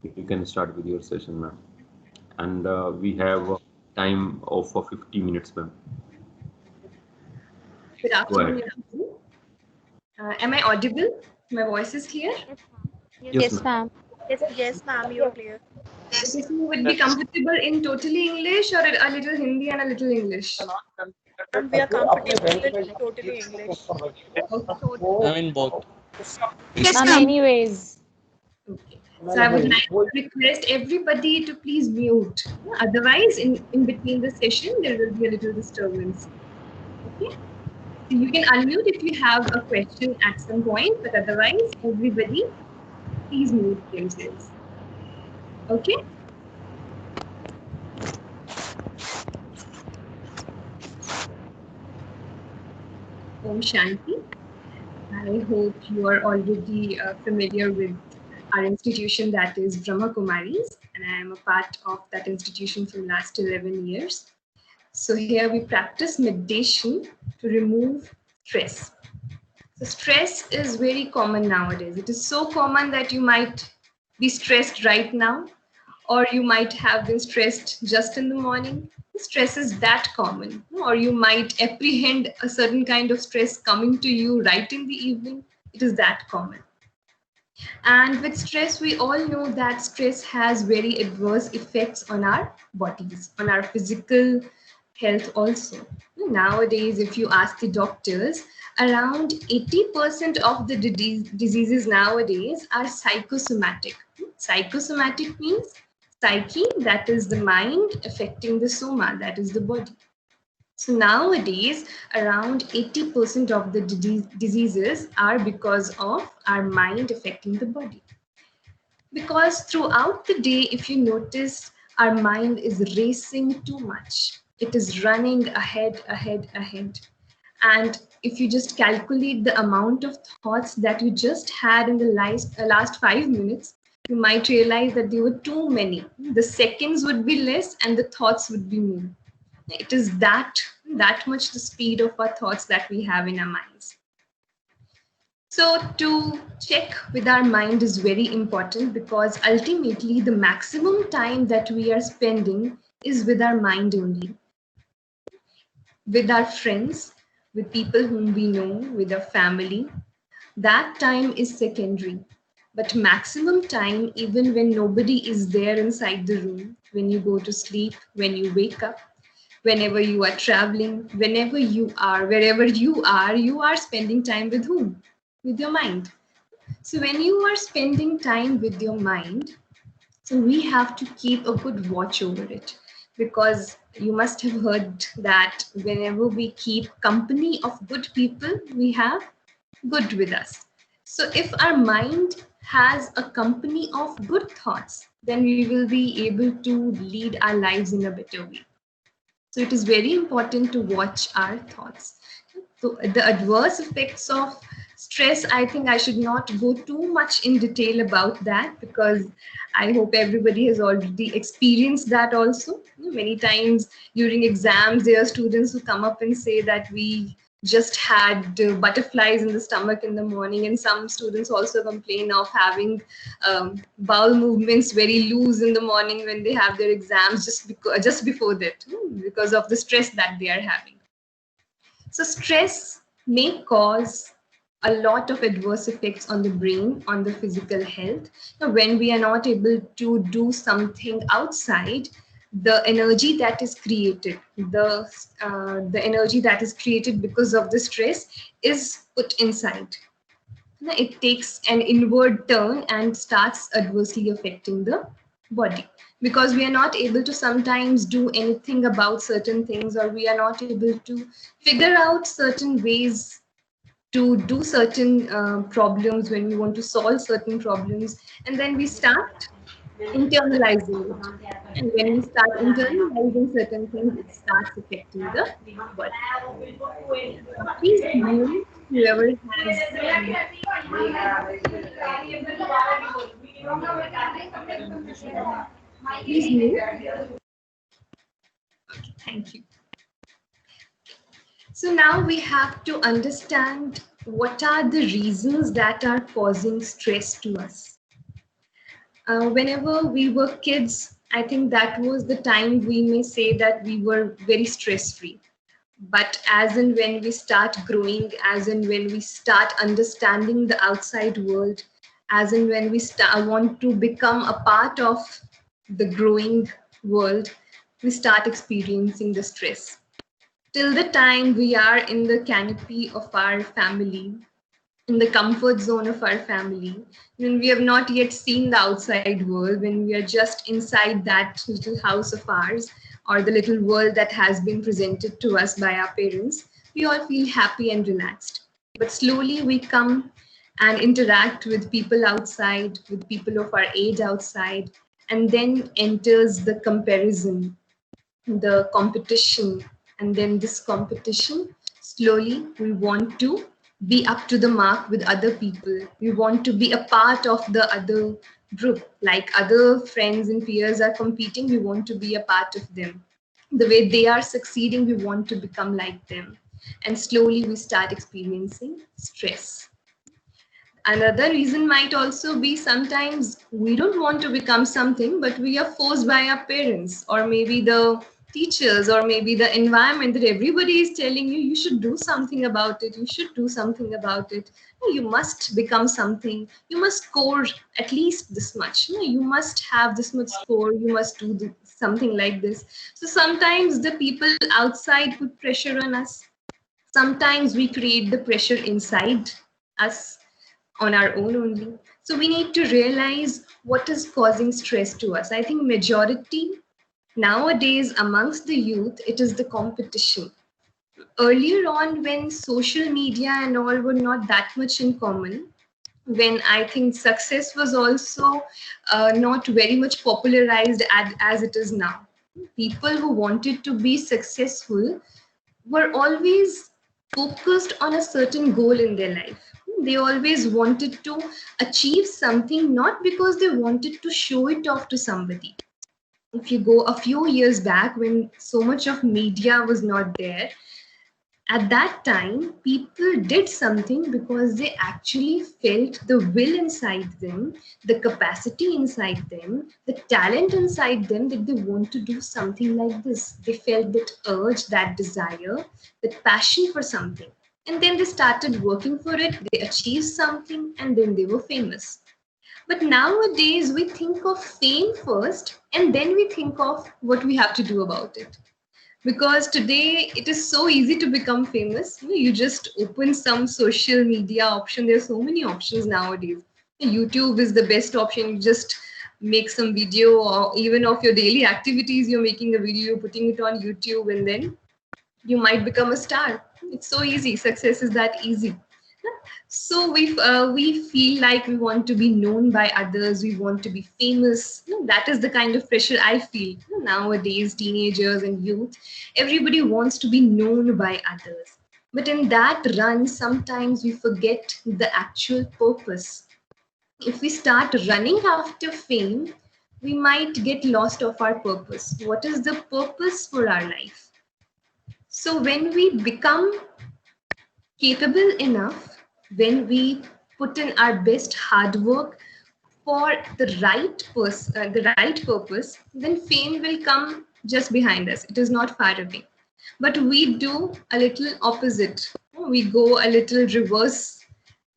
You can start with your session, ma'am. And we have time of 50 minutes, ma'am. Good Go ahead. afternoon, everyone. Am I audible? My voice is clear? Yes, Yes, ma'am. ma'am. Yes, ma'am, you're clear. Okay, so you would be comfortable in totally English or a little Hindi and a little English? And we are comfortable with totally English. Okay. I mean both. Yes, Ma'am, ma'am. anyways. Okay. So I would like to request everybody to please mute. Otherwise, in between the session, there will be a little disturbance. Okay. So you can unmute if you have a question at some point, but otherwise, everybody, please mute themselves. Okay. Om Shanti. I hope you are already familiar with our institution, that is Brahma Kumaris, and I am a part of that institution for the last 11 years. So here we practice meditation to remove stress. So stress is very common nowadays. It is so common that you might be stressed right now, or you might have been stressed just in the morning. Stress is that common, or you might apprehend a certain kind of stress coming to you right in the evening. It is that common. And with stress, we all know that stress has very adverse effects on our bodies, on our physical health also. Nowadays, if you ask the doctors, around 80% of the diseases nowadays are psychosomatic. Psychosomatic means psyche, that is the mind, affecting the soma, that is the body. So nowadays, around 80% of the diseases are because of our mind affecting the body. Because throughout the day, if you notice, our mind is racing too much. It is running ahead, ahead, ahead. And if you just calculate the amount of thoughts that you just had in the last 5 minutes, you might realize that there were too many. The seconds would be less and the thoughts would be more. It is that much the speed of our thoughts that we have in our minds. So to check with our mind is very important, because ultimately the maximum time that we are spending is with our mind only, with our friends, with people whom we know, with our family. That time is secondary. But maximum time, even when nobody is there inside the room, when you go to sleep, when you wake up, whenever you are traveling, whenever you are, wherever you are spending time with whom? With your mind. So when you are spending time with your mind, so we have to keep a good watch over it, because you must have heard that whenever we keep company of good people, we have good with us. So if our mind has a company of good thoughts, then we will be able to lead our lives in a better way. So it is very important to watch our thoughts. So the adverse effects of stress, I think I should not go too much in detail about that, because I hope everybody has already experienced that also. Many times during exams, there are students who come up and say that we just had butterflies in the stomach in the morning, and some students also complain of having bowel movements very loose in the morning when they have their exams, just before that, because of the stress that they are having. So stress may cause a lot of adverse effects on the brain, on the physical health. Now, when we are not able to do something outside, the energy that is created, the energy that is created because of the stress is put inside. Now, it takes an inward turn and starts adversely affecting the body, because we are not able to sometimes do anything about certain things, or we are not able to figure out certain ways to do certain problems, when we want to solve certain problems, and then we start internalizing it. And when we start internalizing certain things, it starts affecting the body. Please mute whoever has. Please mute. Thank you. So now we have to understand what are the reasons that are causing stress to us. Whenever we were kids, I think that was the time we may say that we were very stress free. But as and when we start growing, as and when we start understanding the outside world, as and when we want to become a part of the growing world, we start experiencing the stress. Till the time we are in the canopy of our family, in the comfort zone of our family, when we have not yet seen the outside world, when we are just inside that little house of ours or the little world that has been presented to us by our parents, we all feel happy and relaxed. But slowly we come and interact with people outside, with people of our age outside, and then enters the comparison, the competition, and then this competition, slowly we want to be up to the mark with other people. We want to be a part of the other group, like other friends and peers are competing, we want to be a part of them. The way they are succeeding, we want to become like them, and slowly we start experiencing stress. Another reason might also be sometimes we don't want to become something, but we are forced by our parents or maybe the teachers or maybe the environment, that everybody is telling you, you should do something about it, you should do something about it. You must become something, you must score at least this much, you must have this much score, you must do something like this. So sometimes the people outside put pressure on us, sometimes we create the pressure inside us on our own only. So we need to realize what is causing stress to us. I think majority nowadays amongst the youth, it is the competition. Earlier on, when social media and all were not that much in common, when I think success was also not very much popularized as it is now. People who wanted to be successful were always focused on a certain goal in their life. They always wanted to achieve something, not because they wanted to show it off to somebody. If you go a few years back when so much of media was not there, at that time, people did something because they actually felt the will inside them, the capacity inside them, the talent inside them, that they want to do something like this. They felt that urge, that desire, that passion for something. And then they started working for it, they achieved something, and then they were famous. But nowadays, we think of fame first, and then we think of what we have to do about it, because today it is so easy to become famous. You just open some social media option, there's so many options nowadays. YouTube is the best option. You just make some video, or even of your daily activities, you're making a video, putting it on YouTube, and then you might become a star. It's so easy, success is that easy. So we feel like we want to be known by others, we want to be famous. That is the kind of pressure I feel nowadays. Teenagers and youth, everybody wants to be known by others. But in that run, sometimes we forget the actual purpose. If we start running after fame, we might get lost of our purpose. What is the purpose for our life? So when we become capable enough, when we put in our best hard work for the right purpose, then fame will come just behind us. It is not far away. But we do a little opposite. We go a little reverse.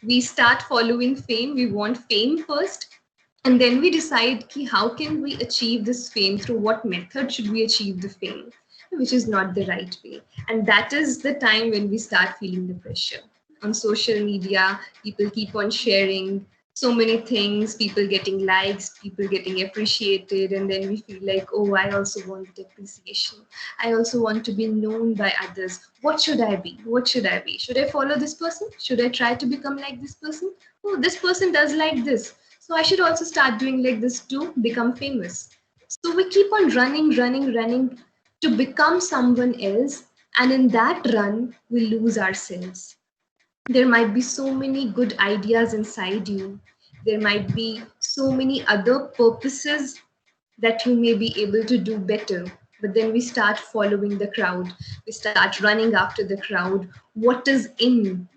We start following fame. We want fame first, and then we decide how can we achieve this fame, through what method should we achieve the fame, which is not the right way. And that is the time when we start feeling the pressure. On social media, people keep on sharing so many things, people getting likes, people getting appreciated, and then we feel like, oh, I also want appreciation. I also want to be known by others. What should I be? What should I be? Should I follow this person? Should I try to become like this person? Oh, this person does like this, so I should also start doing like this to become famous. So we keep on running to become someone else. And in that run, we lose ourselves. There might be so many good ideas inside you. There might be so many other purposes that you may be able to do better. But then we start following the crowd. We start running after the crowd. What is in?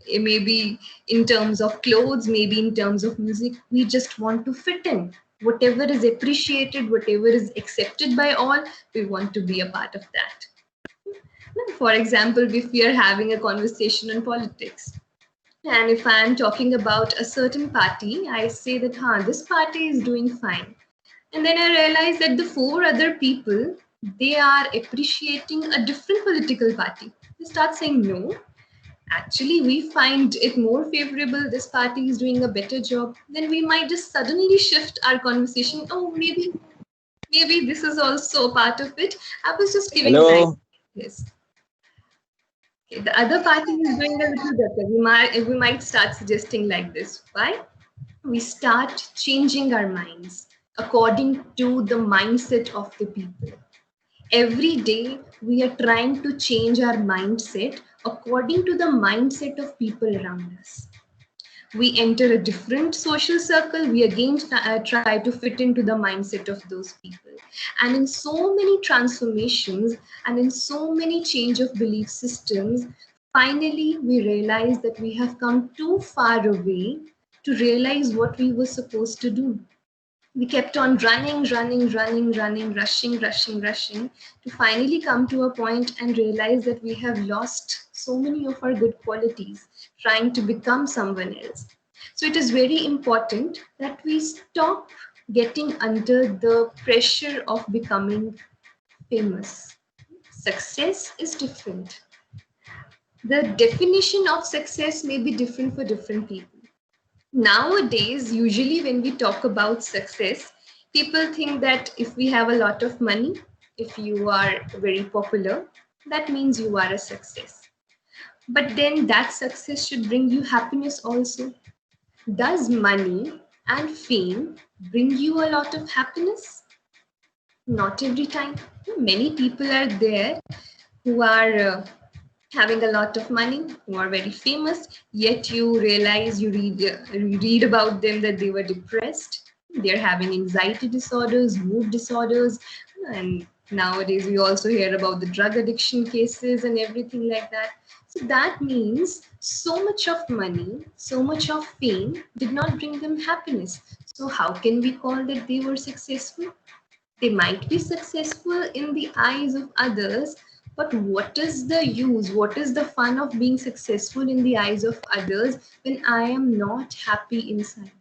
It may be in terms of clothes, maybe in terms of music. We just want to fit in. Whatever is appreciated, whatever is accepted by all, we want to be a part of that. For example, if we are having a conversation on politics, and if I'm talking about a certain party, I say that, this party is doing fine. And then I realize that the four other people, they are appreciating a different political party. They start saying, no, actually, we find it more favorable. This party is doing a better job. Then we might just suddenly shift our conversation. Oh, maybe this is also a part of it. I was just giving an idea. Hello. Yes. Okay, the other party is doing a little better. We might start suggesting like this. Why? We start changing our minds according to the mindset of the people. Every day, we are trying to change our mindset according to the mindset of people around us. We enter a different social circle, we again try to fit into the mindset of those people. And in so many transformations and in so many change of belief systems, finally we realize that we have come too far away to realize what we were supposed to do. We kept on running, rushing to finally come to a point and realize that we have lost so many of our good qualities trying to become someone else. So it is very important that we stop getting under the pressure of becoming famous. Success is different. The definition of success may be different for different people. Nowadays, usually when we talk about success, people think that if we have a lot of money, if you are very popular, that means you are a success. But then that success should bring you happiness also. Does money and fame bring you a lot of happiness? Not every time. Many people are there who are having a lot of money, who are very famous, yet you realize, you read about them that they were depressed, they're having anxiety disorders, mood disorders, and nowadays we also hear about the drug addiction cases and everything like that. So that means so much of money, so much of fame did not bring them happiness. So how can we call that they were successful? They might be successful in the eyes of others, but what is the use? What is the fun of being successful in the eyes of others when I am not happy inside?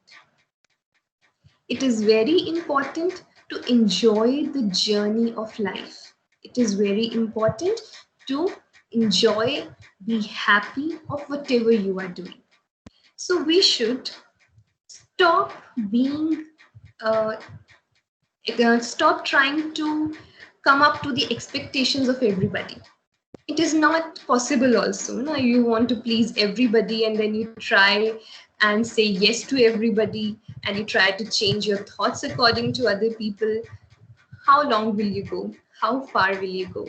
It is very important to enjoy the journey of life. It is very important to enjoy, be happy of whatever you are doing. So we should stop being stop trying to come up to the expectations of everybody. It is not possible also. No? You want to please everybody and then you try and say yes to everybody and you try to change your thoughts according to other people. How long will you go? How far will you go?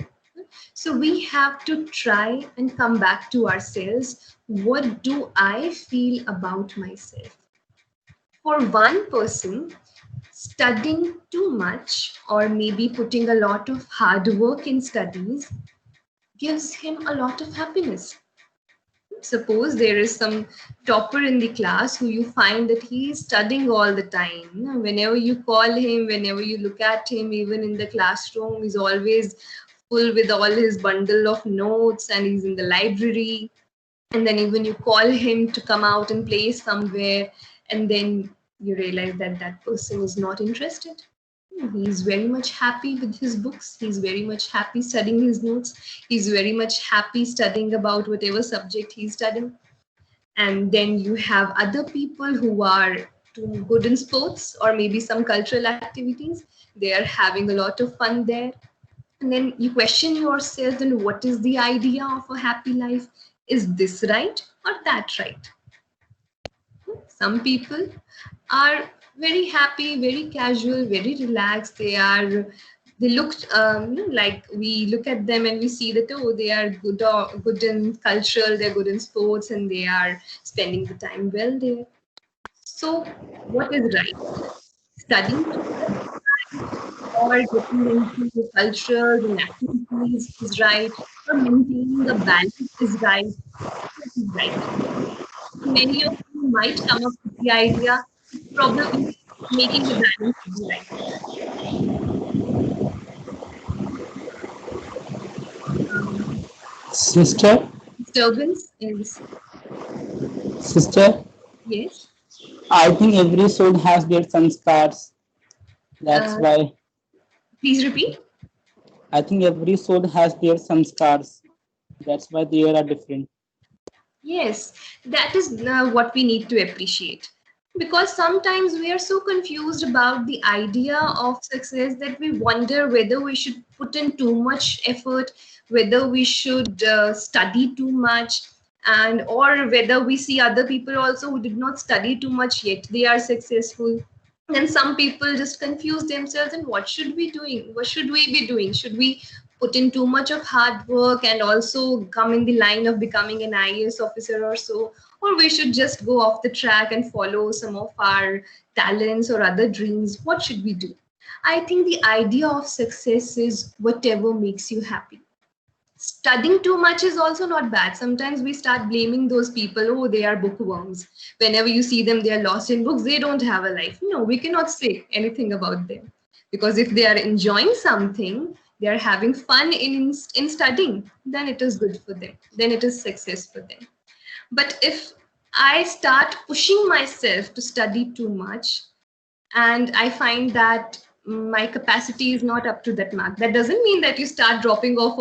So we have to try and come back to ourselves. What do I feel about myself? For one person, studying too much or maybe putting a lot of hard work in studies gives him a lot of happiness. Suppose there is some topper in the class who you find that he is studying all the time. Whenever you call him, whenever you look at him, even in the classroom, he's always full with all his bundle of notes and he's in the library. And then even you call him to come out and play somewhere, and then you realize that that person is not interested. He's very much happy with his books. He's very much happy studying his notes. He's very much happy studying about whatever subject he's studying. And then you have other people who are too good in sports or maybe some cultural activities. They are having a lot of fun there. And then you question yourself, then what is the idea of a happy life? Is this right or that right? Some people are very happy, very casual, very relaxed. They look like we look at them and we see that, oh, they are good in cultural, they're good in sports, and they are spending the time well there. So what is right? Studying or getting into the culture, the activities is right, or maintaining a balance is right. What is right? Many of you might come up with the idea, probably making the balance of the life. Um, Sister, Disturbance is sister, yes. I think every soul has their sanskars. That's Uh, why Please repeat. I think every soul has their sanskars. That's why they are different. Yes, that is what we need to appreciate. Because sometimes we are so confused about the idea of success that we wonder whether we should put in too much effort, whether we should study too much, and or whether we see other people also who did not study too much yet they are successful. Then some people just confuse themselves, and what should we doing? What should we be doing? Should we put in too much of hard work and also come in the line of becoming an IAS officer or so, or we should just go off the track and follow some of our talents or other dreams? What should we do? I think the idea of success is whatever makes you happy. Studying too much is also not bad. Sometimes we start blaming those people, oh, they are bookworms. Whenever you see them, they are lost in books, they don't have a life. No, we cannot say anything about them, because if they are enjoying something, they are having fun in studying, then it is good for them, then it is success for them. But if I start pushing myself to study too much, and I find that my capacity is not up to that mark, that doesn't mean that you start dropping off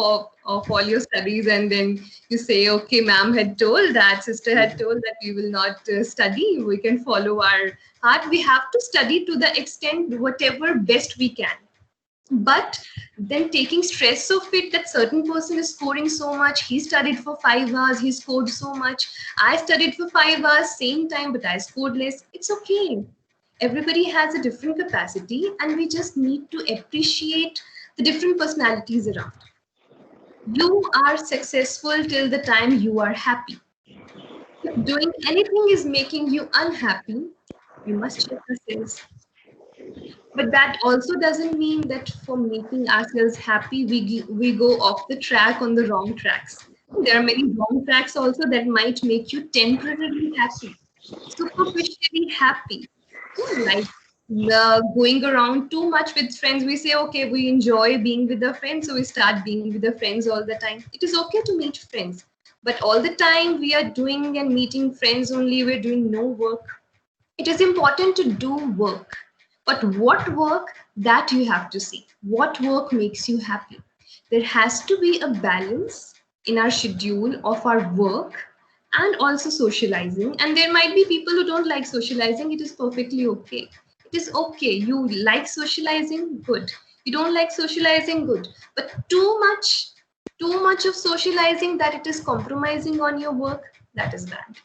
all your studies and then you say, okay, ma'am had told that, sister had told that we will not study, we can follow our heart. We have to study to the extent whatever best we can, but then taking stress of it, that certain person is scoring so much, he studied for 5 hours, he scored so much, I studied for 5 hours same time but I scored less. It's okay, everybody has a different capacity, and we just need to appreciate the different personalities around. You are successful till the time you are happy. If doing anything is making you unhappy, we must check ourselves. But that also doesn't mean that for making ourselves happy, we go off the track on the wrong tracks. There are many wrong tracks also that might make you temporarily happy, superficially happy. Like going around too much with friends, we say, okay, we enjoy being with our friends, so we start being with our friends all the time. It is okay to meet friends, but all the time we are doing and meeting friends only, we're doing no work. It is important to do work, but what work, that you have to see what work makes you happy. There has to be a balance in our schedule of our work and also socializing, and there might be people who don't like socializing. It is perfectly okay. It is okay, you like socializing, good. You don't like socializing, good. But too much of socializing that it is compromising on your work, that is bad.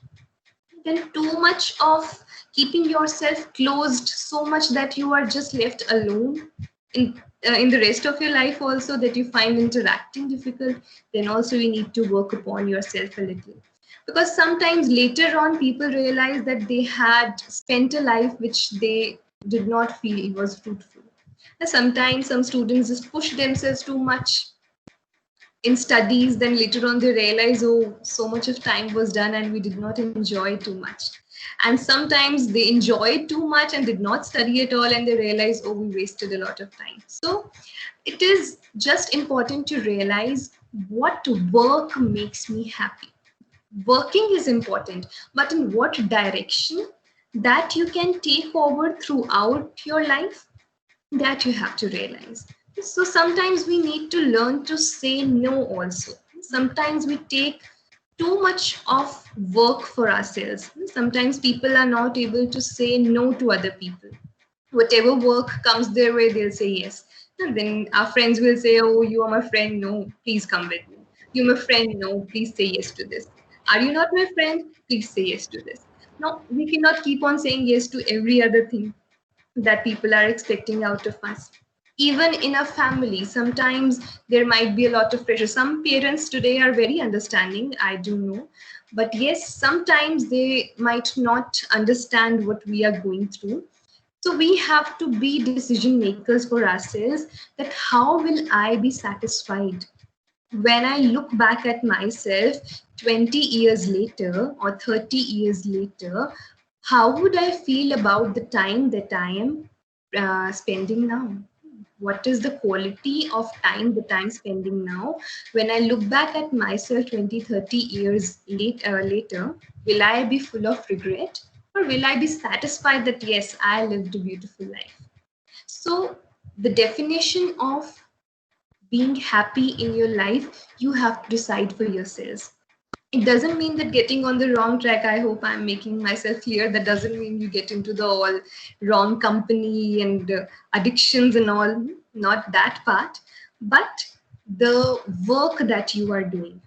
Then too much of keeping yourself closed so much that you are just left alone in the rest of your life also, that you find interacting difficult, then also you need to work upon yourself a little, because sometimes later on people realize that they had spent a life which they did not feel was fruitful. And sometimes some students just push themselves too much in studies, then later on they realize, oh, so much of time was done and we did not enjoy too much. And sometimes they enjoyed too much and did not study at all, and they realize, oh, we wasted a lot of time. So it is just important to realize what work makes me happy. Working is important, but in what direction, that you can take forward throughout your life, that you have to realize. So sometimes we need to learn to say no also. Sometimes we take too much of work for ourselves. Sometimes people are not able to say no to other people. Whatever work comes their way, they'll say yes. And then our friends will say, oh, you are my friend, no, please come with me. You're my friend, no, please say yes to this. Are you not my friend? Please say yes to this. No, we cannot keep on saying yes to every other thing that people are expecting out of us. Even in a family, sometimes there might be a lot of pressure. Some parents today are very understanding, I do know. But yes, sometimes they might not understand what we are going through. So we have to be decision makers for ourselves, that how will I be satisfied when I look back at myself 20 years later or 30 years later? How would I feel about the time that I am spending now? What is the quality of time that I'm spending now? When I look back at myself 20, 30 years later, will I be full of regret? Or will I be satisfied that, yes, I lived a beautiful life? So, the definition of being happy in your life, you have to decide for yourselves. It doesn't mean that getting on the wrong track. I hope I'm making myself clear. That doesn't mean you get into the all wrong company and addictions and all. Not that part, but the work that you are doing,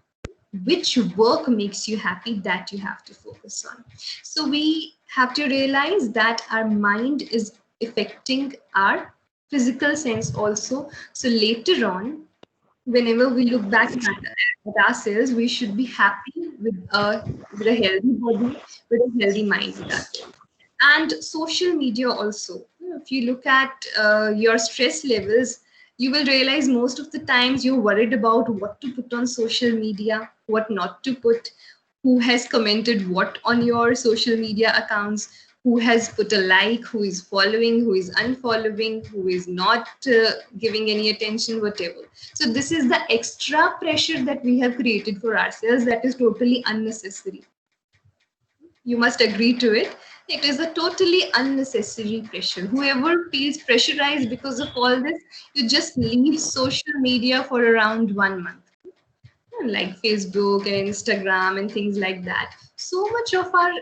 which work makes you happy, that you have to focus on. So we have to realize that our mind is affecting our physical sense also. So later on, whenever we look back at ourselves, we should be happy with a healthy body, with a healthy mind with ourselves. And social media also. If you look at your stress levels, you will realize most of the times you're worried about what to put on social media, what not to put, who has commented what on your social media accounts, who has put a like, who is following, who is unfollowing, who is not giving any attention, whatever. So this is the extra pressure that we have created for ourselves that is totally unnecessary. You must agree to it. It is a totally unnecessary pressure. Whoever feels pressurized because of all this, you just leave social media for around 1 month, like Facebook and Instagram and things like that. So much of our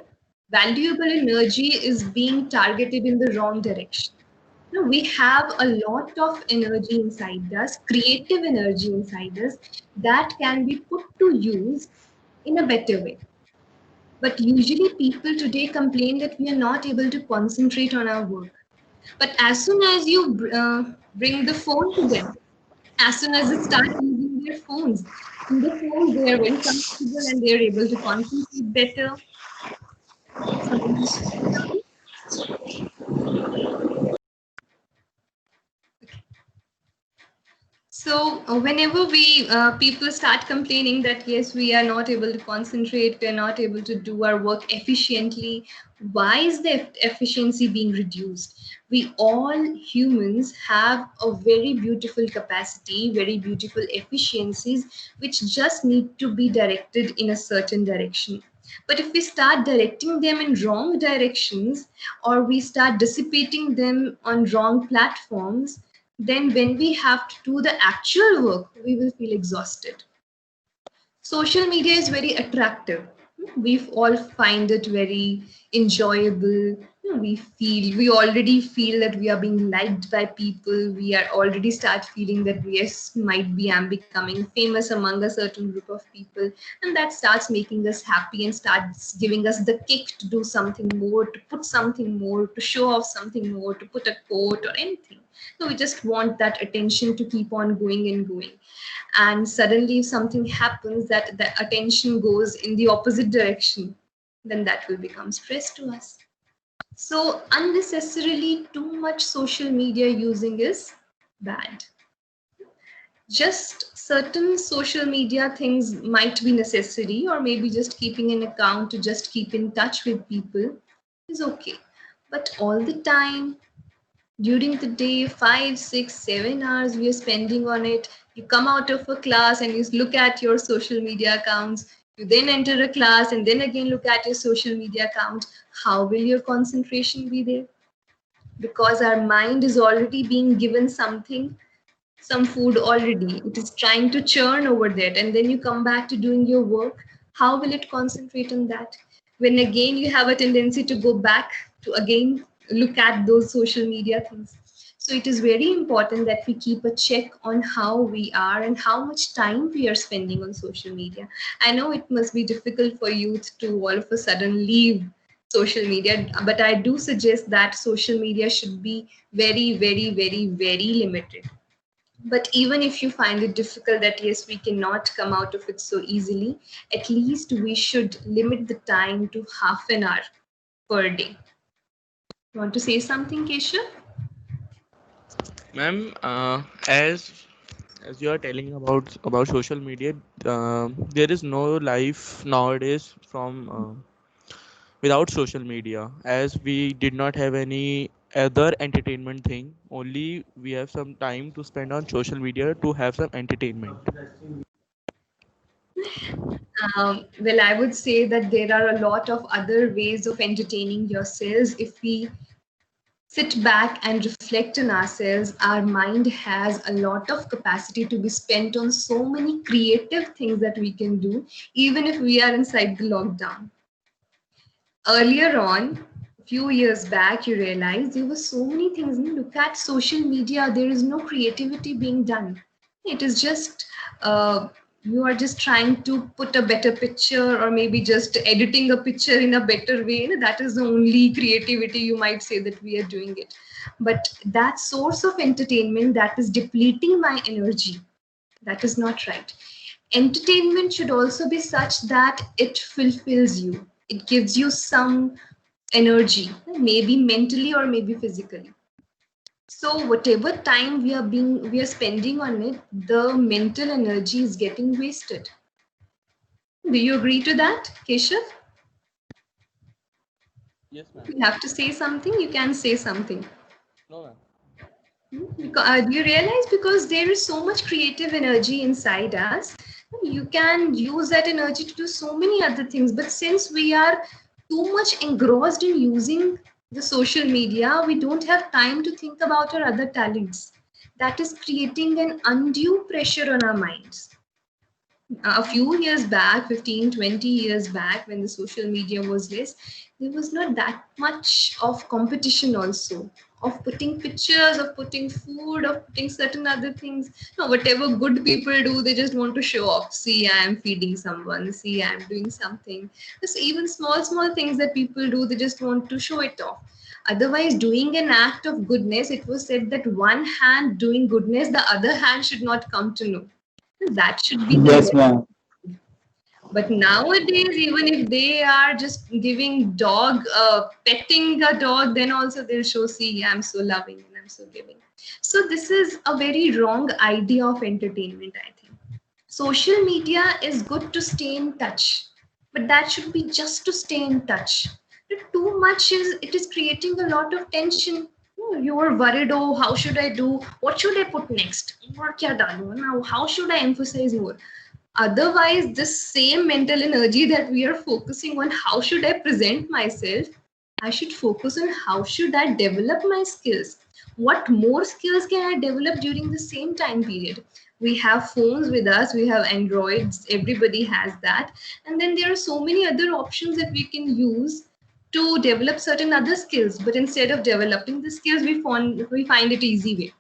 valuable energy is being targeted in the wrong direction. We have a lot of energy inside us, creative energy inside us, that can be put to use in a better way. But usually people today complain that we are not able to concentrate on our work. But as soon as you bring the phone to them, as soon as they start using their phones, in the phone they are very comfortable and they are able to concentrate better. Something. So whenever we people start complaining that yes, we are not able to concentrate, we are not able to do our work efficiently, why is the efficiency being reduced? We all humans have a very beautiful capacity, very beautiful efficiencies, which just need to be directed in a certain direction. But if we start directing them in wrong directions, or we start dissipating them on wrong platforms, then when we have to do the actual work, we will feel exhausted. Social media is very attractive. We all find it very enjoyable. We already feel that we are being liked by people. We are already start feeling that yes, might be I'm becoming famous among a certain group of people, and that starts making us happy and starts giving us the kick to do something more, to put something more, to show off something more, to put a quote or anything. So we just want that attention to keep on going and going, and suddenly if something happens that the attention goes in the opposite direction, then that will become stress to us. So unnecessarily too much social media using is bad. Just certain social media things might be necessary, or maybe just keeping an account to just keep in touch with people is okay. But all the time, during the day, 5 6 7 hours we are spending on it. You come out of a class and you look at your social media accounts, you then enter a class and then again look at your social media account. How will your concentration be there? Because our mind is already being given something, some food already, it is trying to churn over that, and then you come back to doing your work. How will it concentrate on that when again you have a tendency to go back to again look at those social media things? So it is very important that we keep a check on how we are and how much time we are spending on social media. I know it must be difficult for youth to all of a sudden leave social media, but I do suggest that social media should be very very very very limited. But even if you find it difficult that yes, we cannot come out of it so easily, at least we should limit the time to half an hour per day. You want to say something, Keshav? Ma'am, as you are telling about social media, there is no life nowadays from without social media, as we did not have any other entertainment thing. Only we have some time to spend on social media to have some entertainment. Well, I would say that there are a lot of other ways of entertaining yourselves. If we sit back and reflect on ourselves, our mind has a lot of capacity to be spent on so many creative things that we can do, even if we are inside the lockdown. Earlier on, a few years back, you realize there were so many things. Look at social media, there is no creativity being done. It is just you are just trying to put a better picture, or maybe just editing a picture in a better way. That is the only creativity you might say that we are doing it. But that source of entertainment that is depleting my energy, that is not right. Entertainment should also be such that it fulfills you. It gives you some energy, maybe mentally or maybe physically. So whatever time we are spending on it, the mental energy is getting wasted. Do you agree to that, Keshav? Yes, ma'am. You have to say something, you can say something. No, ma'am. Do you realize, because there is so much creative energy inside us, you can use that energy to do so many other things. But since we are too much engrossed in using the social media, we don't have time to think about our other talents. That is creating an undue pressure on our minds. A few years back, 15, 20 years back, when the social media was less, there was not that much of competition also, of putting pictures, of putting food, of putting certain other things. No, whatever good people do, they just want to show off. See, I am feeding someone. See, I am doing something. So even small things that people do, they just want to show it off. Otherwise, doing an act of goodness, it was said that one hand doing goodness, the other hand should not come to know. That should be the Yes, level. ma'am. But nowadays, even if they are just giving petting a dog, then also they'll show, see, I'm so loving and I'm so giving. So this is a very wrong idea of entertainment, I think. Social media is good to stay in touch, but that should be just to stay in touch. Too much is, it is creating a lot of tension. You are worried, oh, how should I do? What should I put next? Or kya dalu? Now, how should I emphasize more? Otherwise, this same mental energy that we are focusing on, how should I present myself, I should focus on how should I develop my skills. What more skills can I develop during the same time period? We have phones with us, we have Androids, everybody has that. And then there are so many other options that we can use to develop certain other skills. But instead of developing the skills, we find it easy way.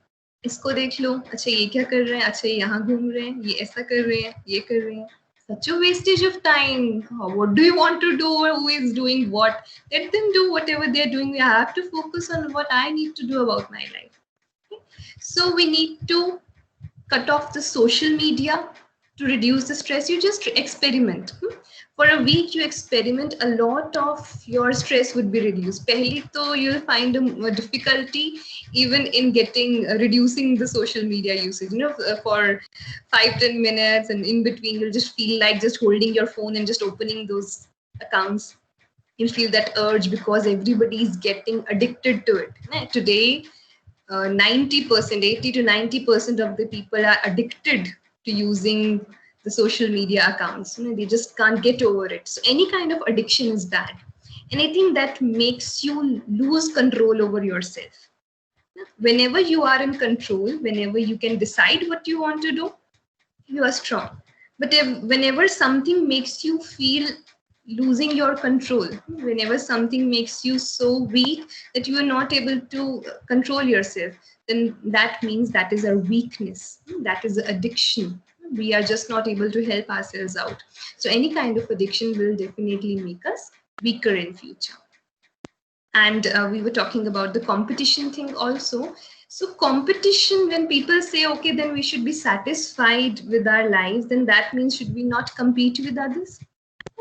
इसको देख लो, अच्छा ये क्या कर रहे हैं, अच्छा ये यहाँ घूम रहे हैं, ये ऐसा कर रहे हैं, ये कर रहे हैं. Such a wastage of time. What do you want to do, or who is doing what? Let them do whatever they're doing. I have to focus on what I need to do about my life. Okay? So we need to cut off the social media to reduce the stress. You just experiment. For a week, you experiment, a lot of your stress would be reduced. Pehli to you'll find a difficulty even in reducing the social media usage. For 5-10 minutes, and in between, you'll just feel like just holding your phone and just opening those accounts. You'll feel that urge because everybody is getting addicted to it. Today, 90%, 80 to 90% of the people are addicted to using the social media accounts. They just can't get over it. So any kind of addiction is bad. Anything that makes you lose control over yourself. Whenever you are in control, whenever you can decide what you want to do, you are strong. But whenever something makes you feel losing your control, whenever something makes you so weak that you are not able to control yourself, then that means that is a weakness. That is addiction. We are just not able to help ourselves out. So any kind of addiction will definitely make us weaker in future. And we were talking about the competition thing also. So competition, when people say, okay, then we should be satisfied with our lives, then that means should we not compete with others?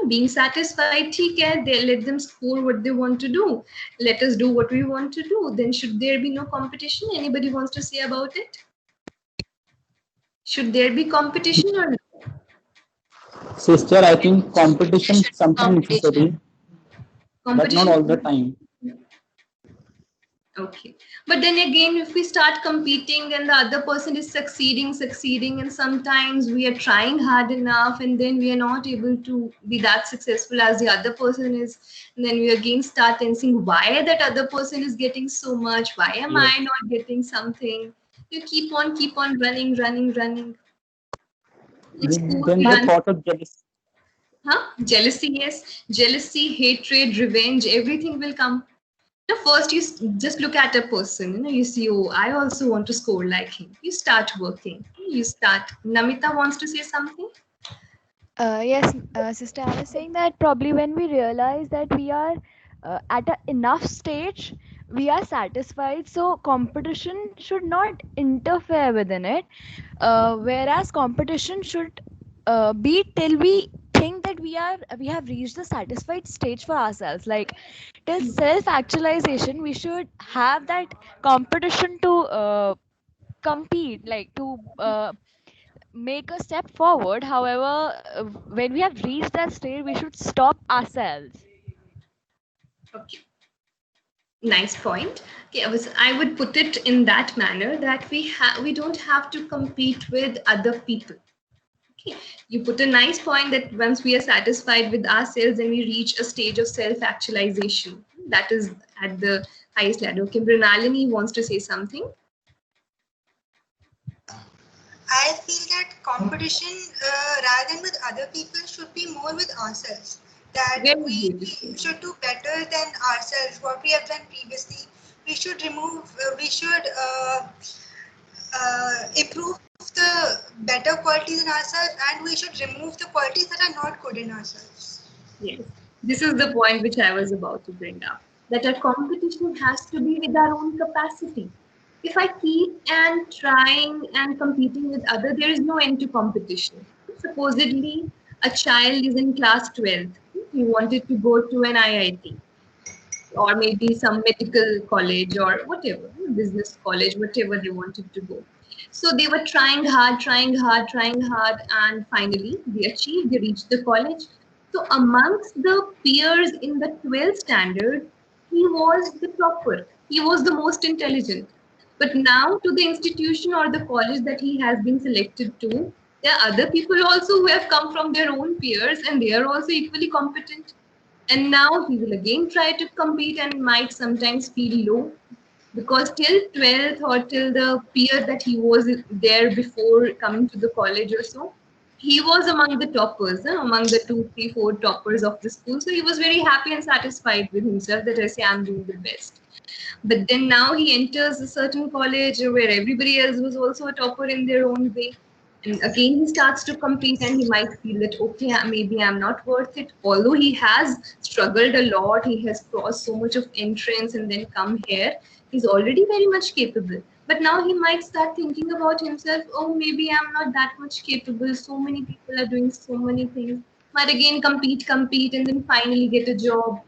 Being satisfied, they let them score what they want to do. Let us do what we want to do. Then should there be no competition? Anybody wants to say about it? Should there be competition or no? Sister, I think competition is something necessary. but not all the time. Okay. But then again, if we start competing and the other person is succeeding, and sometimes we are trying hard enough and then we are not able to be that successful as the other person is, and then we again start tensing why that other person is getting so much, why am I not getting something? You keep on running. In school, Then we the run. thought of jealousy. Jealousy, yes. Jealousy, hatred, revenge, everything will come. First, you just look at a person. You see, oh, I also want to score like him. You start working. You start. Namita wants to say something. Yes, sister, I was saying that probably when we realize that we are at a enough stage, we are satisfied. So competition should not interfere within it. Whereas competition should be till we think that we have reached the satisfied stage for ourselves. Like till self-actualization, we should have that competition to compete, like to make a step forward. However, when we have reached that stage, we should stop ourselves. Okay. Nice point. Okay, I would put it in that manner that we don't have to compete with other people. Okay. You put a nice point that once we are satisfied with ourselves and we reach a stage of self-actualization, that is at the highest ladder. Okay, Mrinalini wants to say something. I feel that competition, rather than with other people, should be more with ourselves. That we should do better than ourselves. What we have done previously, we should improve the better qualities in ourselves, and we should remove the qualities that are not good in ourselves. Yes, this is the point which I was about to bring up. That our competition has to be with our own capacity. If I keep and trying and competing with other, there is no end to competition. Supposedly, a child is in class 12th. He wanted to go to an IIT or maybe some medical college or whatever, business college, whatever they wanted to go. So they were trying hard, and finally they achieved, they reached the college. So amongst the peers in the 12th standard, he was the topper. He was the most intelligent. But now to the institution or the college that he has been selected to, there are other people also who have come from their own peers and they are also equally competent. And now he will again try to compete and might sometimes feel low because till 12th or till the peer that he was there before coming to the college or so, he was among the toppers, among the 2, 3, 4 toppers of the school. So he was very happy and satisfied with himself that I say I'm doing the best. But then now he enters a certain college where everybody else was also a topper in their own way. And again, he starts to compete and he might feel that, okay, maybe I'm not worth it. Although he has struggled a lot, he has crossed so much of entrance and then come here, he's already very much capable. But now he might start thinking about himself, oh, maybe I'm not that much capable. So many people are doing so many things. Might again compete, and then finally get a job.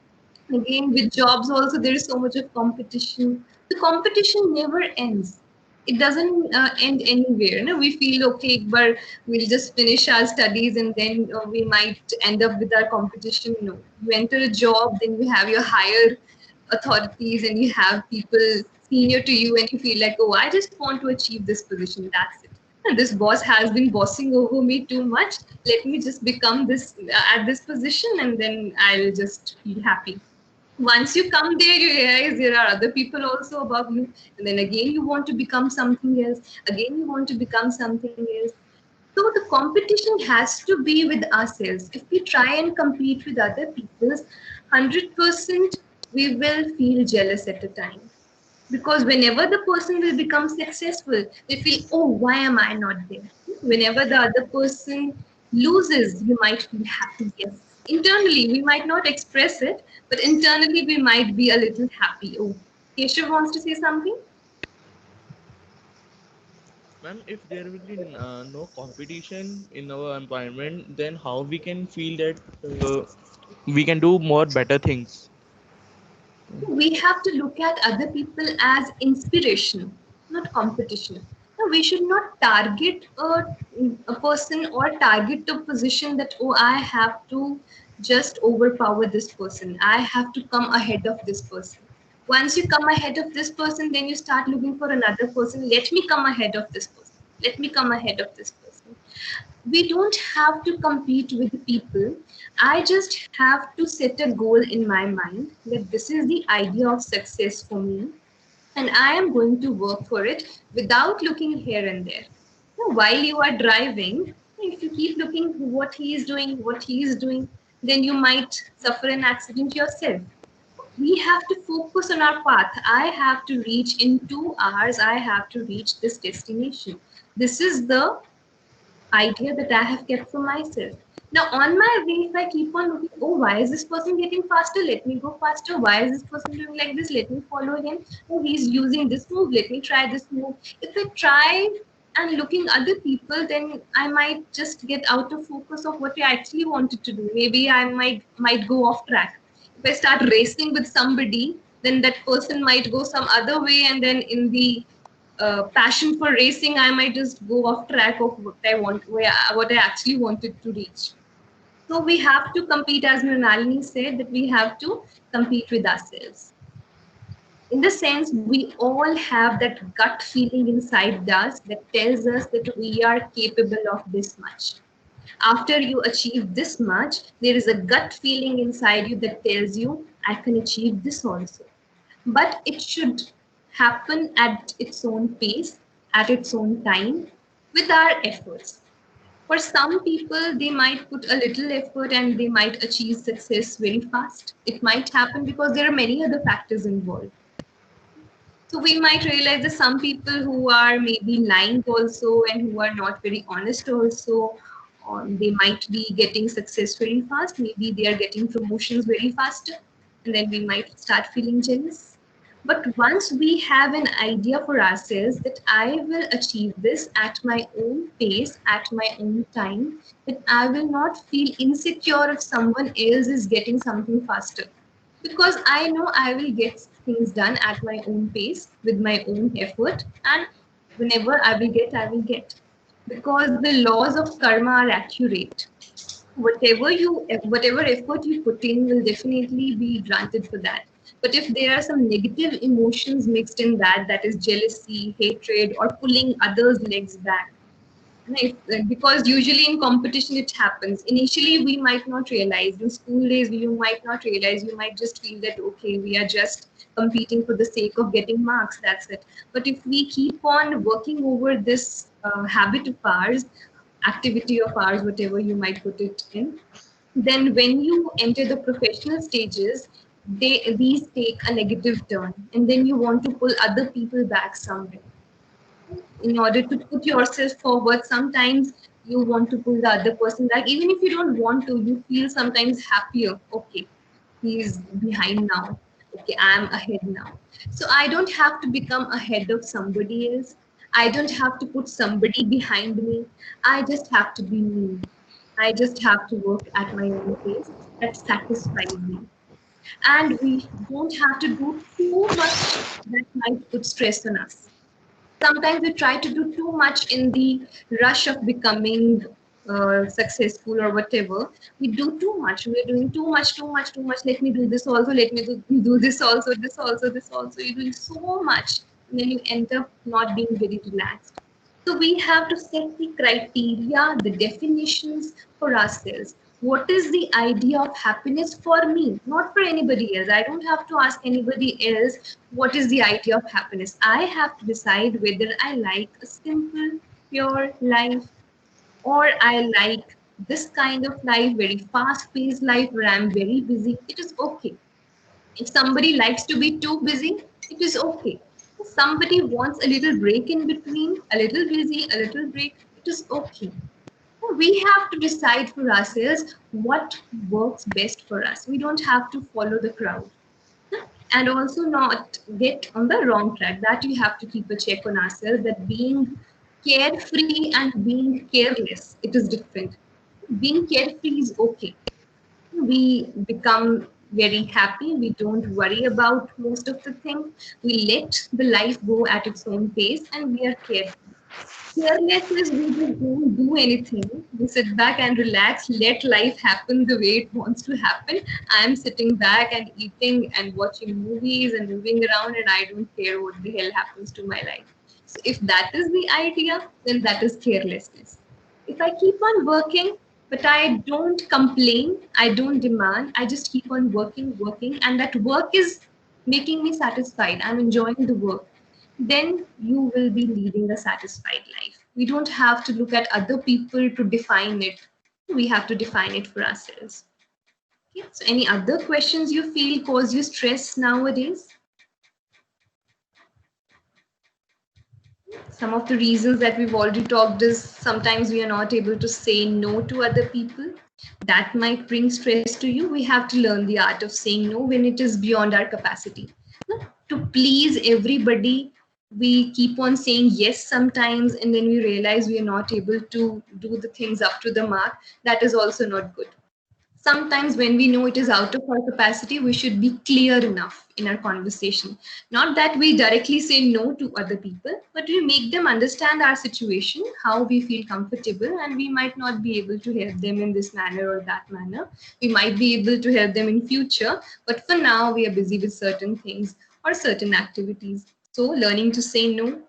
Again, with jobs also, there is so much of competition. The competition never ends. It doesn't end anywhere. No? We feel okay, but we'll just finish our studies and then we might end up with our competition. No, you enter a job, then you have your higher authorities and you have people senior to you, and you feel like, oh, I just want to achieve this position. That's it. And this boss has been bossing over me too much. Let me just become this at this position, and then I'll just feel happy. Once you come there, you realize there are other people also above you, and then again you want to become something else, again you want to become something else. So the competition has to be with ourselves. If we try and compete with other people, 100% we will feel jealous at a time, because whenever the person will become successful, they feel, oh, why am I not there? Whenever the other person loses, you might feel happy. Yes, internally we might not express it, but internally we might be a little happy. Oh, Keshav wants to say something. Ma'am, if there will be no competition in our environment, then how we can feel that we can do more better things? We have to look at other people as inspiration, not competition. No, we should not target a person or target a position that, oh, I have to just overpower this person. I have to come ahead of this person. Once you come ahead of this person, then you start looking for another person. Let me come ahead of this person. Let me come ahead of this person. We don't have to compete with the people. I just have to set a goal in my mind that this is the idea of success for me, and I am going to work for it without looking here and there. Now, while you are driving, if you keep looking what he is doing, then you might suffer an accident yourself. We have to focus on our path. I have to reach in 2 hours, I have to reach this destination. This is the idea that I have kept for myself. Now, on my way, if I keep on looking, oh, why is this person getting faster? Let me go faster. Why is this person doing like this? Let me follow him. Oh, he's using this move. Let me try this move. If I try and looking other people, then I might just get out of focus of what I actually wanted to do. Maybe I might go off track. If I start racing with somebody, then that person might go some other way, and then in the passion for racing, I might just go off track of what I want, what I actually wanted to reach. So we have to compete, as Mrinalini said, that we have to compete with ourselves. In the sense, we all have that gut feeling inside us that tells us that we are capable of this much. After you achieve this much, there is a gut feeling inside you that tells you, I can achieve this also. But it should happen at its own pace, at its own time, with our efforts. For some people, they might put a little effort and they might achieve success very fast. It might happen because there are many other factors involved. So we might realize that some people who are maybe lying also and who are not very honest also, they might be getting success very fast. Maybe they are getting promotions very fast, and then we might start feeling jealous. But once we have an idea for ourselves that I will achieve this at my own pace, at my own time, that I will not feel insecure if someone else is getting something faster. Because I know I will get things done at my own pace with my own effort, and whenever I will get, I will get. Because the laws of karma are accurate. Whatever effort you put in will definitely be granted for that. But if there are some negative emotions mixed in that, that is jealousy, hatred, or pulling others' legs back, right? Because usually in competition it happens. Initially, we might not realize. In school days, you might not realize. You might just feel that, okay, we are just competing for the sake of getting marks. That's it. But if we keep on working over this habit of ours, activity of ours, whatever you might put it in, then when you enter the professional stages, these take a negative turn, and then you want to pull other people back somewhere in order to put yourself forward. Sometimes you want to pull the other person back, even if you don't want to. You feel sometimes happier. Okay, he's behind now. Okay, I'm ahead now. So I don't have to become ahead of somebody else. I don't have to put somebody behind me. I just have to be me. I just have to work at my own pace. That satisfies me. And we don't have to do too much that might put stress on us. Sometimes we try to do too much in the rush of becoming successful or whatever. We do too much. We're doing too much, too much, too much. Let me do this also. Let me do this also, this also, this also. You're doing so much. And then you end up not being very relaxed. So we have to set the criteria, the definitions for ourselves. What is the idea of happiness for me, not for anybody else? I don't have to ask anybody else what is the idea of happiness. I have to decide whether I like a simple, pure life, or I like this kind of life, very fast-paced life where I'm very busy. It is okay. If somebody likes to be too busy, it is okay. If somebody wants a little break in between, a little busy, a little break, it is okay. We have to decide for ourselves what works best for us. We don't have to follow the crowd. And also not get on the wrong track. That we have to keep a check on ourselves, that being carefree and being careless, it is different. Being carefree is okay. We become very happy. We don't worry about most of the things. We let the life go at its own pace and we are careful. Careless is we just don't do anything. We sit back and relax, let life happen the way it wants to happen. I'm sitting back and eating and watching movies and moving around, and I don't care what the hell happens to my life. So, if that is the idea, then that is carelessness. If I keep on working, but I don't complain, I don't demand, I just keep on working, and that work is making me satisfied. I'm enjoying the work, then you will be leading a satisfied life. We don't have to look at other people to define it. We have to define it for ourselves. Okay. So any other questions you feel cause you stress nowadays? Some of the reasons that we've already talked is sometimes we are not able to say no to other people. That might bring stress to you. We have to learn the art of saying no when it is beyond our capacity. To please everybody, we keep on saying yes sometimes, and then we realize we are not able to do the things up to the mark. That is also not good. Sometimes when we know it is out of our capacity, we should be clear enough in our conversation. Not that we directly say no to other people, but we make them understand our situation, how we feel comfortable, and we might not be able to help them in this manner or that manner. We might be able to help them in future, but for now we are busy with certain things or certain activities. So learning to say no,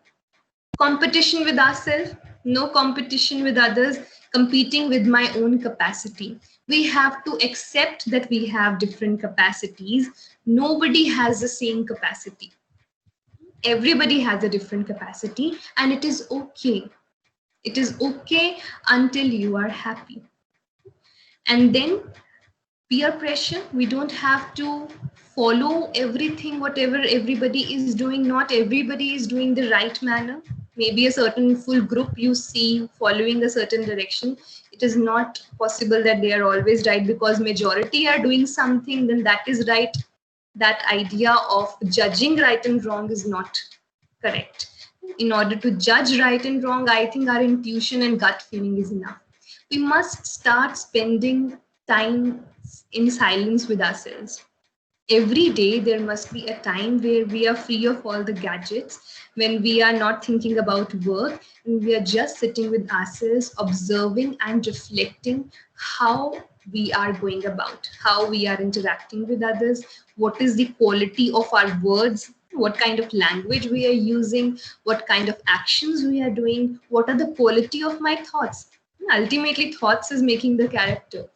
competition with ourselves, no competition with others, competing with my own capacity. We have to accept that we have different capacities. Nobody has the same capacity. Everybody has a different capacity, and it is okay. It is okay until you are happy. And then peer pressure, we don't have to follow everything whatever everybody is doing. Not everybody is doing the right manner. Maybe a certain full group you see following a certain direction, it is not possible that they are always right. Because majority are doing something, then that is right. That idea of judging right and wrong is not correct. In order to judge right and wrong, I think our intuition and gut feeling is enough. We must start spending time in silence with ourselves. Every day, there must be a time where we are free of all the gadgets, when we are not thinking about work, and we are just sitting with ourselves, observing and reflecting how we are going about, how we are interacting with others, what is the quality of our words, what kind of language we are using, what kind of actions we are doing, what are the quality of my thoughts. Ultimately, thoughts is making the character.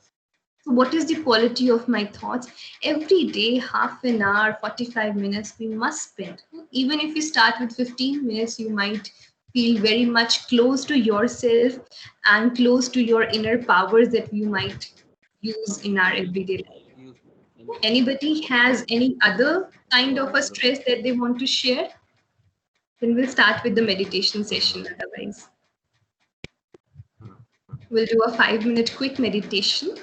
So what is the quality of my thoughts? Every day, half an hour, 45 minutes, we must spend. Even if you start with 15 minutes, you might feel very much close to yourself and close to your inner powers that you might use in our everyday life. Anybody has any other kind of a stress that they want to share? Then we'll start with the meditation session otherwise. We'll do a 5-minute quick meditation.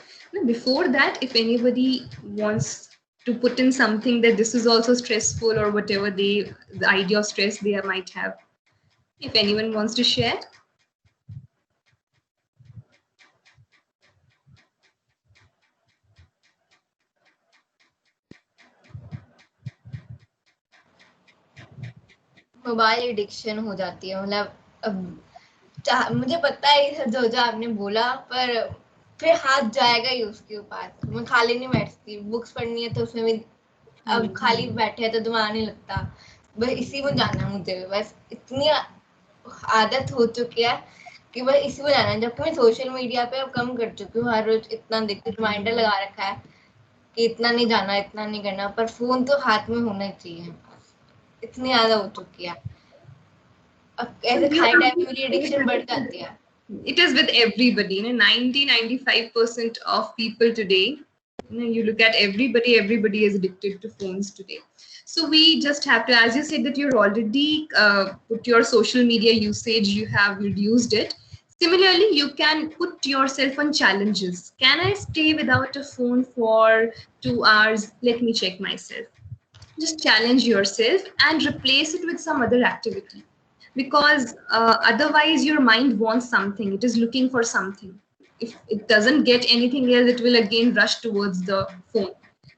Before that, if anybody wants to put in something that this is also stressful or whatever the idea of stress they might have, if anyone wants to share. Mobile addiction हो जाती है, मतलब अब मुझे पता है ये जो जो आपने बोला, पर फिर हाथ जाएगा ही उसके ऊपर। मैं खाली नहीं बैठती, बुक्स पढ़नी है तो उसमें भी अब खाली बैठे हैं तो दिमाग नहीं लगता, बस इसी में जाना है मुझे। बस इतनी आदत हो चुकी है कि बस इसी में जाना है। जबकि मैं सोशल मीडिया पे अब कम कर चुकी हूँ, हर रोज इतना देखती, रिमाइंडर लगा रखा है कि इतना नहीं जाना, इतना नहीं करना, पर फोन तो हाथ में होना चाहिए। इतनी ज्यादा हो चुकी है, अब ऐसे खाली टाइम में मेरी एडिक्शन बढ़ जाती है। It is with everybody. 90-95% of people today, you look at everybody is addicted to phones today. So we just have to, as you said that you're already put your social media usage, you have reduced it. Similarly, you can put yourself on challenges. Can I stay without a phone for 2 hours? Let me check myself. Just challenge yourself and replace it with some other activity. Because otherwise your mind wants something, it is looking for something. If it doesn't get anything else, it will again rush towards the phone.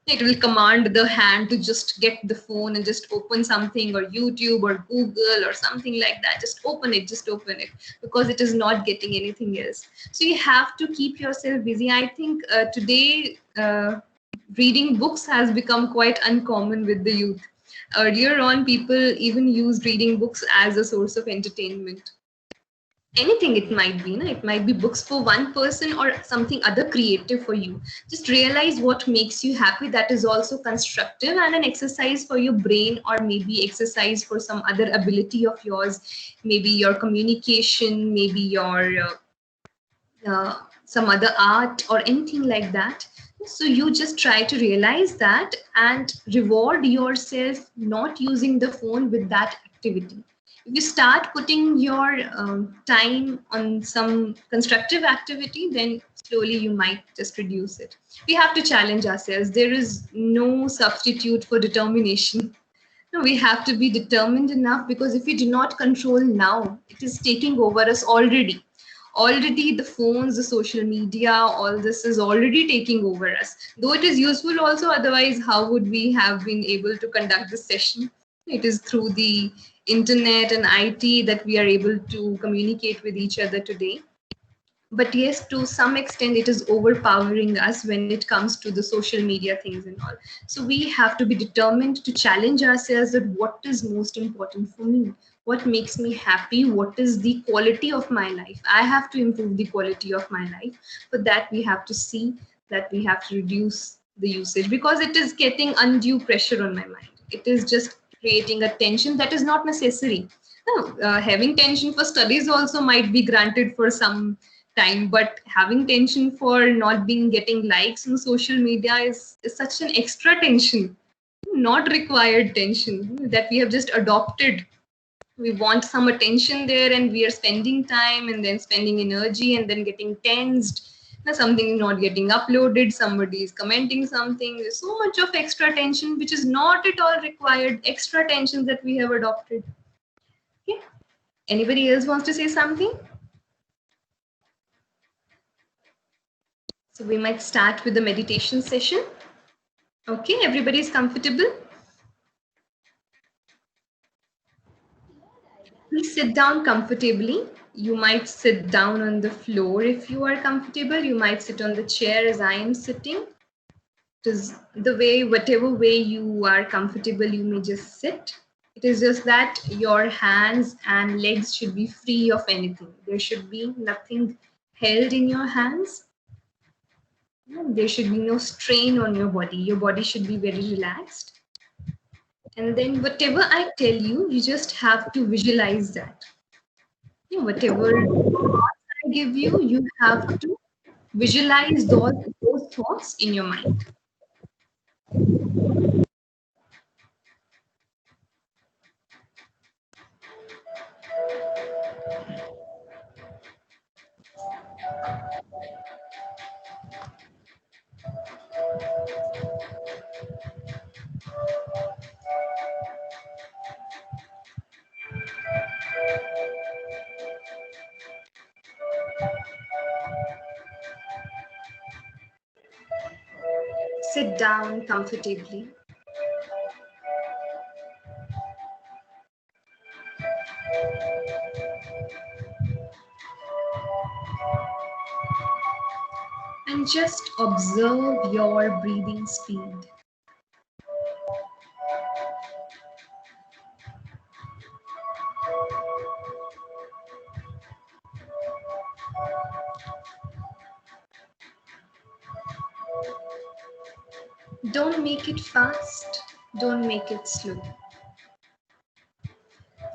It will command the hand to just get the phone and just open something, or YouTube or Google or something like that. Just open it, because it is not getting anything else. So you have to keep yourself busy. I think today reading books has become quite uncommon with the youth. Earlier on, people even used reading books as a source of entertainment. Anything it might be, no? It might be books for one person or something other creative for you. Just realize what makes you happy. That is also constructive and an exercise for your brain, or maybe exercise for some other ability of yours, maybe your communication, maybe your some other art or anything like that. So you just try to realize that and reward yourself not using the phone with that activity. If you start putting your time on some constructive activity, then slowly you might just reduce it. We have to challenge ourselves. There is no substitute for determination. No, we have to be determined enough, because if we do not control now, it is taking over us already. Already the phones, the social media, all this is already taking over us. Though it is useful also, otherwise how would we have been able to conduct this session? It is through the internet and IT that we are able to communicate with each other today. But yes, to some extent it is overpowering us when it comes to the social media things and all. So we have to be determined to challenge ourselves that what is most important for me, what makes me happy, what is the quality of my life. I have to improve the quality of my life. For that we have to see that we have to reduce the usage, because it is getting undue pressure on my mind. It is just creating a tension that is not necessary. No, having tension for studies also might be granted for some time, but having tension for not being getting likes on social media is such an extra tension, not required tension that we have just adopted. We want some attention there, and we are spending time and then spending energy and then getting tensed. Now something is not getting uploaded, somebody is commenting something. There's so much of extra tension which is not at all required, extra tension that we have adopted. Okay, anybody else wants to say something? So we might start with the meditation session. Okay, everybody is comfortable? Please sit down comfortably. You might sit down on the floor if you are comfortable. You might sit on the chair as I am sitting. It is the way, whatever way you are comfortable, you may just sit. It is just that your hands and legs should be free of anything. There should be nothing held in your hands. There should be no strain on your body. Your body should be very relaxed. And then whatever I tell you, you just have to visualize that. Whatever thoughts I give you, you have to visualize those thoughts in your mind. Sit down comfortably. And just observe your breathing speed. Don't make it fast, don't make it slow.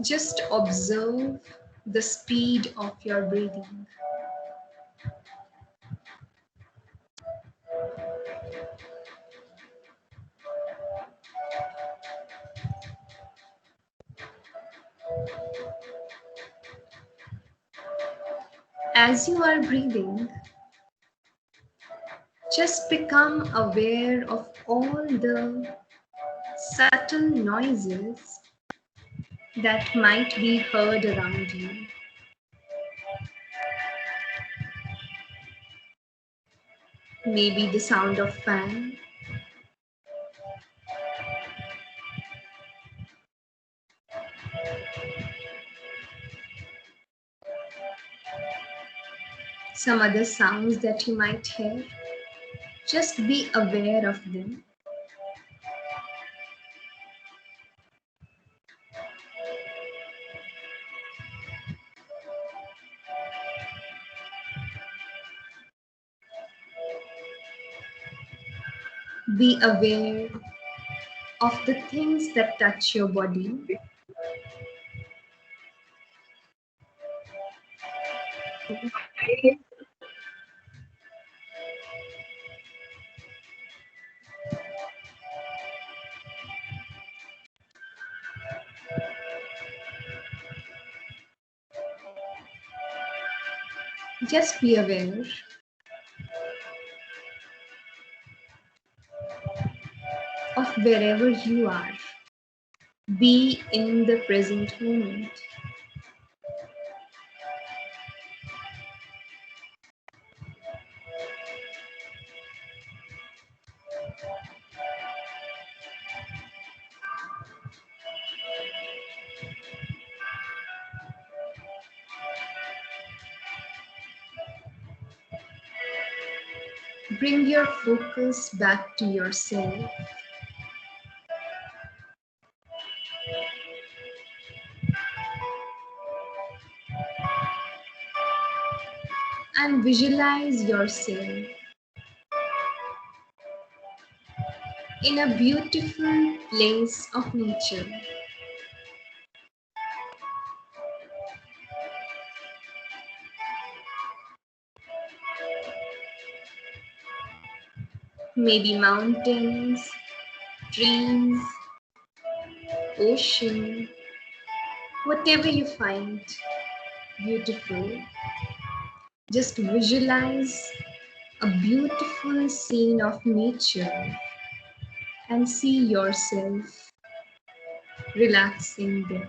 Just observe the speed of your breathing. As you are breathing, just become aware of all the subtle noises that might be heard around you. Maybe the sound of fan, Some other sounds that you might hear, just be aware of them. Be aware of the things that touch your body. Just be aware of wherever you are. Be in the present moment. Bring your focus back to yourself. And visualize yourself in a beautiful place of nature. Maybe mountains, trees, ocean, whatever you find beautiful. Just visualize a beautiful scene of nature and see yourself relaxing there.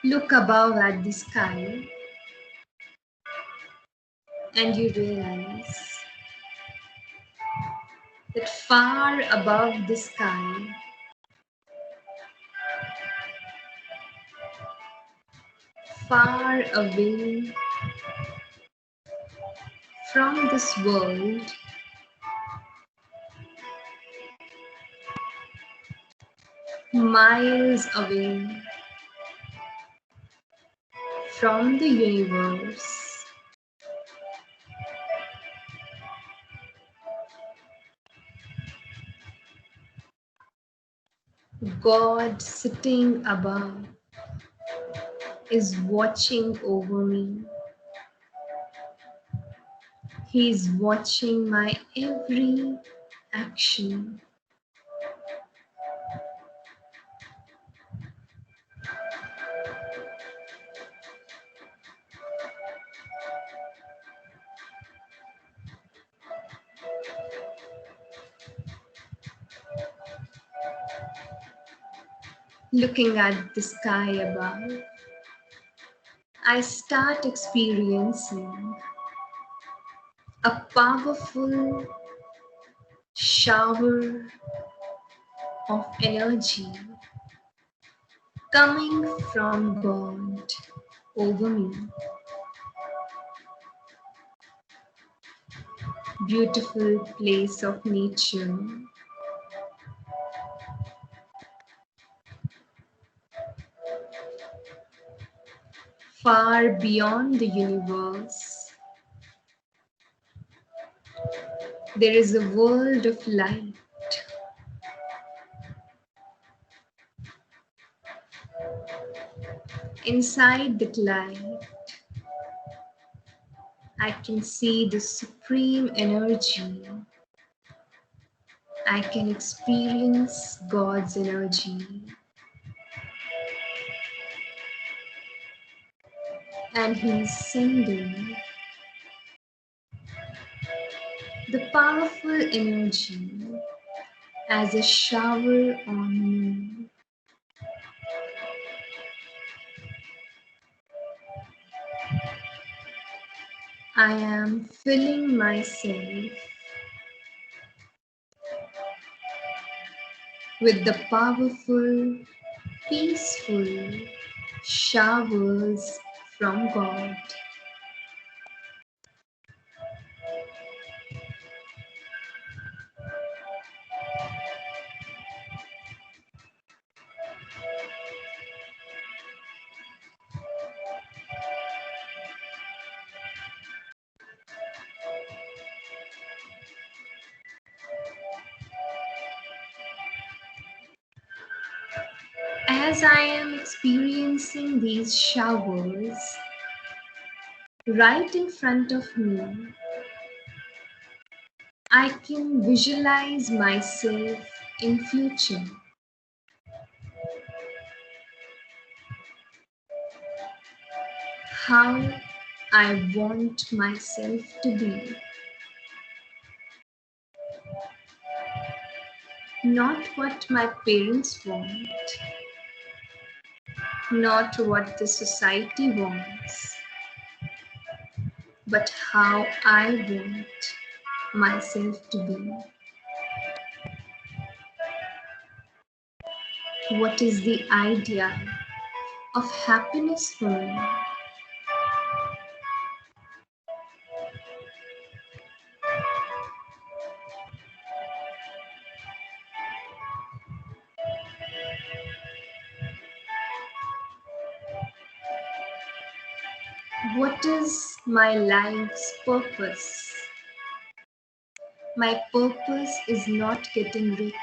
Look above at the sky and you realize that far above the sky, far away from this world, miles away from the universe, God sitting above is watching over me. He is watching my every action. Looking at the sky above, I start experiencing a powerful shower of energy coming from God over me. Beautiful place of nature. Far beyond the universe, there is a world of light. Inside that light, I can see the supreme energy. I can experience God's energy. And He's sending the powerful energy as a shower on me. I am filling myself with the powerful, peaceful showers from God. As I am experiencing these showers right in front of me, I can visualize myself in future. How I want myself to be. Not what my parents want, not what the society wants, but how I want myself to be. What is the idea of happiness for me? What is my life's purpose? My purpose is not getting rich.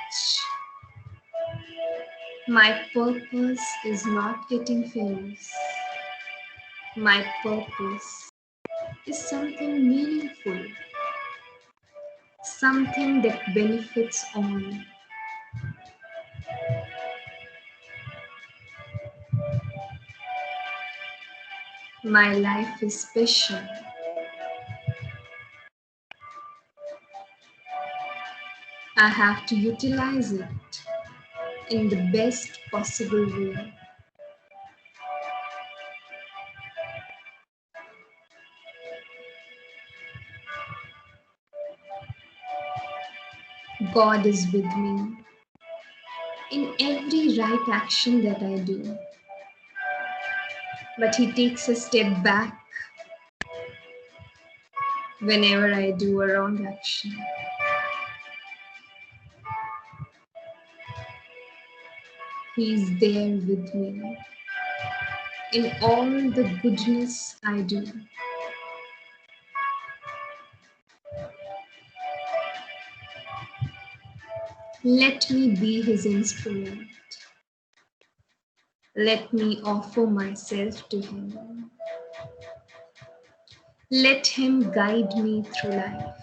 My purpose is not getting famous. My purpose is something meaningful, something that benefits all. My life is special. I have to utilize it in the best possible way. God is with me in every right action that I do. But He takes a step back whenever I do a wrong action. He is there with me in all the goodness I do. Let me be His instrument. Let me offer myself to Him. Let Him guide me through life.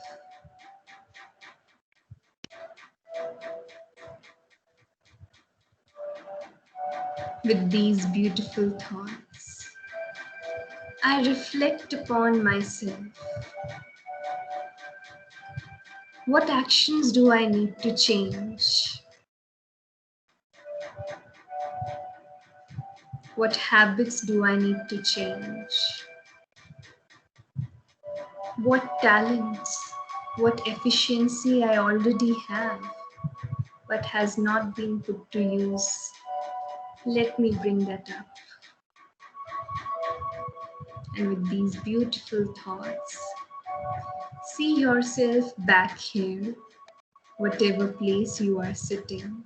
With these beautiful thoughts, I reflect upon myself. What actions do I need to change? What habits do I need to change? What talents, what efficiency I already have, but has not been put to use? Let me bring that up. And with these beautiful thoughts, see yourself back here, whatever place you are sitting,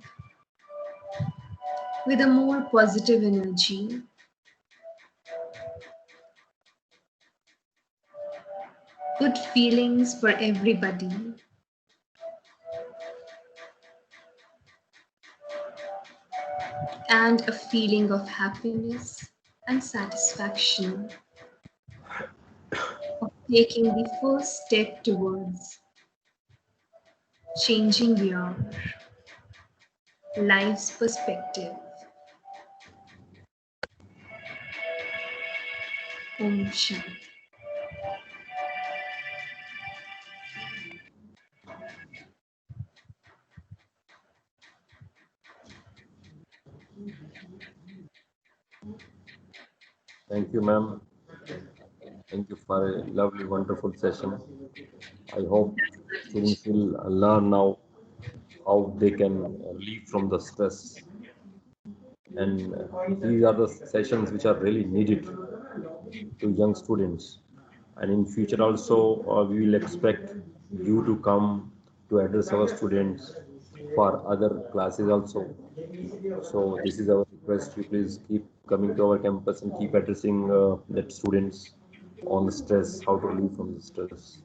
with a more positive energy, good feelings for everybody, and a feeling of happiness and satisfaction of taking the first step towards changing your life's perspective. Om Shanti. Thank you, ma'am. Thank you for a lovely, wonderful session. I hope students will learn now how they can relieve from the stress. And these are the sessions which are really needed to young students. And in future also, we will expect you to come to address our students for other classes also. So this is our request. You please keep coming to our campus and keep addressing that students on the stress, how to relieve from the stress.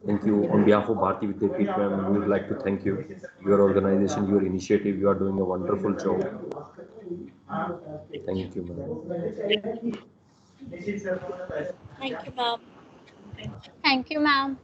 Thank you. On behalf of Bharti Vidyapeeth, ma'am, we would like to thank you. Your organization, your initiative, you are doing a wonderful job. Thank you, ma'am. Thank you, ma'am. Thank you, ma'am.